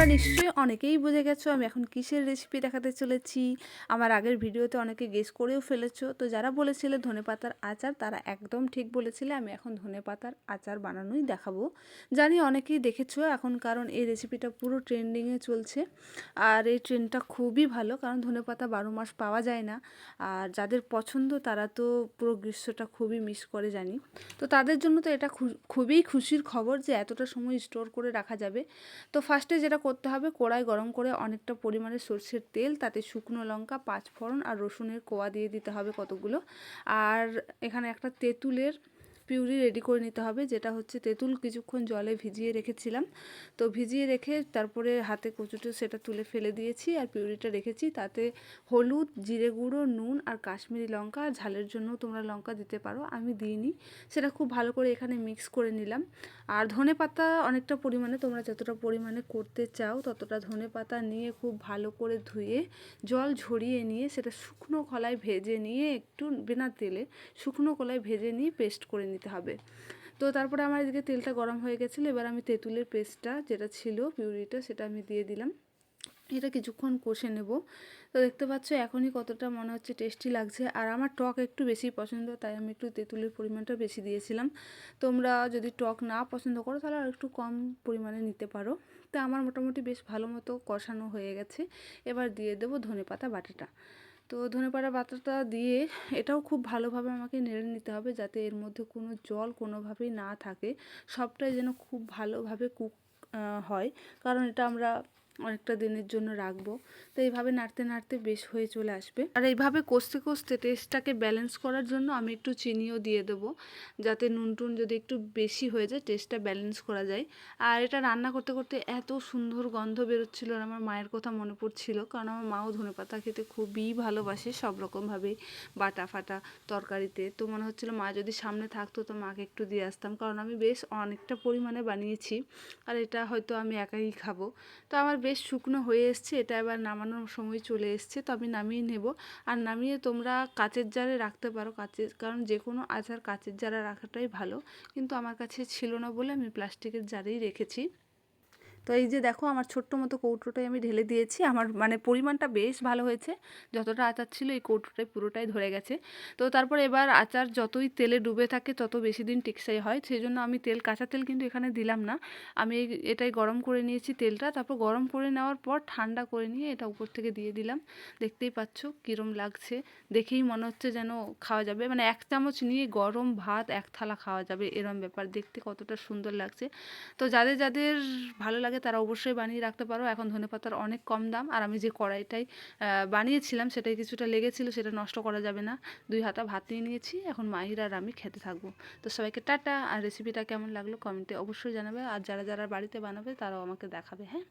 তোমরা নিশ্চয়ই অনেকেই বুঝে গেছো আমি এখন কিসের রেসিপি দেখাতে চলেছি। আমার আগের ভিডিওতে অনেকে গেস করেও ফেলেছো। তো যারা বলেছিলে ধনেপাতার আচার তারা একদম ঠিক বলেছিলে, আমি এখন ধনেপাতার আচার বানানোই দেখাবো। জানি অনেকেই দেখেছো এখন, কারণ এই রেসিপিটা পুরো ট্রেন্ডিংয়ে চলছে। আর এই ট্রেন্ডটা খুবই ভালো, কারণ ধনেপাতা 12 মাস পাওয়া যায় না। আর যাদের পছন্দ তারা তো পুরো গ্রীষ্মটা খুবই মিস করে জানি। তো তাদের জন্য তো এটা খুবই খুশির খবর যে এতটা সময় স্টোর করে রাখা যাবে। তো ফার্স্টে যেটা করতে হবে, কড়াই গরম করে অনেকটা পরিমাণে সরষের তেল, তাতে শুকনো লঙ্কা, পাঁচফোড়ন আর রসুনের কোয়া দিয়ে দিতে হবে কতগুলো। আর এখানে একটা তেঁতুলের পিউরি রেডি করে নিতে হবে, যেটা হচ্ছে তেঁতুল কিছুক্ষণ জলে ভিজিয়ে রেখেছিলাম। তো ভিজিয়ে রেখে তারপরে হাতে কচুটো সেটা তুলে ফেলে দিয়েছি, আর পিউরিটা রেখেছি। তাতে হলুদ, জিরে গুঁড়ো, নুন আর কাশ্মীরি লঙ্কা, আর ঝালের জন্য তোমরা লঙ্কা দিতে পারো, আমি দিইনি। সেটা খুব ভালো করে এখানে মিক্স করে নিলাম। আর ধনেপাতা অনেকটা পরিমাণে, তোমরা যতটা পরিমাণে করতে চাও ততটা ধনেপাতা নিয়ে খুব ভালো করে ধুয়ে জল ঝরিয়ে নিয়ে সেটা শুকনো খোলায় ভেজে নিয়ে, একটু বিনা তেলে শুকনো খোলায় ভেজে নিয়ে পেস্ট করে নিতে হবে। তো তারপরে আমার এদিকে তেলটা গরম হয়ে গেছিলো, এবার আমি তেঁতুলের পেস্টটা যেটা ছিল পিউরিটা সেটা আমি দিয়ে দিলাম। এটা কিছুক্ষণ কষে নেব। তো দেখতে পাচ্ছ এখনই কতটা মনে হচ্ছে টেস্টি লাগছে। আর আমার টক একটু বেশি পছন্দ, তাই আমি একটু তেঁতুলের পরিমাণটা বেশি দিয়েছিলাম। তোমরা যদি টক না পছন্দ করো তাহলে আর একটু কম পরিমাণে নিতে পারো। তো আমার মোটামুটি বেশ ভালো মতো কষানো হয়ে গেছে। এবার দিয়ে দেবো ধনেপাতা বাটাটা। তো ধনেপাতা বাটাটা দিয়ে এটাও খুব ভালোভাবে আমাকে নেড়ে নিতে হবে, যাতে এর মধ্যে কোনো জল কোনোভাবেই না থাকে। সবটাই যেন খুব ভালোভাবে কুক হয়, কারণ এটা আমরা অনেকটা দিনের জন্য রাখবো। তো এইভাবে নাড়তে নাড়তে বেশ হয়ে চলে আসবে। আর এইভাবে কষতে কষতে টেস্টটাকে ব্যালেন্স করার জন্য আমি একটু চিনিও দিয়ে দেবো, যাতে নুন টুন যদি একটু বেশি হয়ে যায় টেস্টটা ব্যালেন্স করা যায়। আর এটা রান্না করতে করতে এত সুন্দর গন্ধ বেরোচ্ছিলো, আর আমার মায়ের কথা মনে পড়ছিল, কারণ আমার মাও ধনেপাতা খেতে খুবই ভালোবাসে সব রকমভাবেই, বাটা ফাটা তরকারিতে। তো মনে হচ্ছিলো মা যদি সামনে থাকতো তো মাকে একটু দিয়ে আসতাম, কারণ আমি বেশ অনেকটা পরিমাণে বানিয়েছি, আর এটা হয়তো আমি একাই খাবো। তো আমার বেশ শুকনো হয়ে এসছে, এটা এবার নামানোর সময় চলে এসছে। তো আমি নামিয়ে নেব। আর নামিয়ে তোমরা কাচের জারে রাখতে পারো, কাচের, কারণ যে কোনো আচার কাচের জারে রাখাটাই ভালো। কিন্তু আমার কাছে ছিল না বলে আমি প্লাস্টিকের জারেই রেখেছি। তো এই যে দেখো আমার ছোট্ট মতো কৌটোটাই আমি ঢেলে দিয়েছি, আমার মানে পরিমাণটা বেশ ভালো হয়েছে। যতটা আচার ছিল এই কৌটোটাই পুরোটাই ধরে গেছে। তো তারপর এবার আচার যতই তেলে ডুবে থাকে তত বেশি দিন টেকসই হয়, সেই জন্য আমি কাঁচা তেল কিন্তু এখানে দিলাম না। আমি এটাই গরম করে নিয়েছি তেলটা, তারপর গরম করে নেওয়ার পর ঠান্ডা করে নিয়ে এটা উপর থেকে দিয়ে দিলাম। দেখতেই পাচ্ছ কীরম লাগছে, দেখেই মনে হচ্ছে যেন খাওয়া যাবে, মানে 1 চামচ নিয়ে গরম ভাত 1 থালা খাওয়া যাবে, এরম ব্যাপার। দেখতে কতটা সুন্দর লাগছে। তো যাদের যাদের ভালো লাগে তারা অবশ্যই বানিয়ে রাখতে পারো। এখন ধনেপাতার অনেক কম দাম, আর আমি যে কড়াইটাই বানিয়েছিলাম সেটাই কিছুটা লেগেছিলো, সেটা নষ্ট করা যাবে না। 2 হাতা ভাত নিয়ে নিয়েছি, এখন মাহির আর আমি খেতে থাকবো। তো সবাইকে টাটা। আর রেসিপিটা কেমন লাগলো কমেন্টে অবশ্যই জানাবে, আর যারা যারা বাড়িতে বানাবে তারাও আমাকে দেখাবে। হ্যাঁ,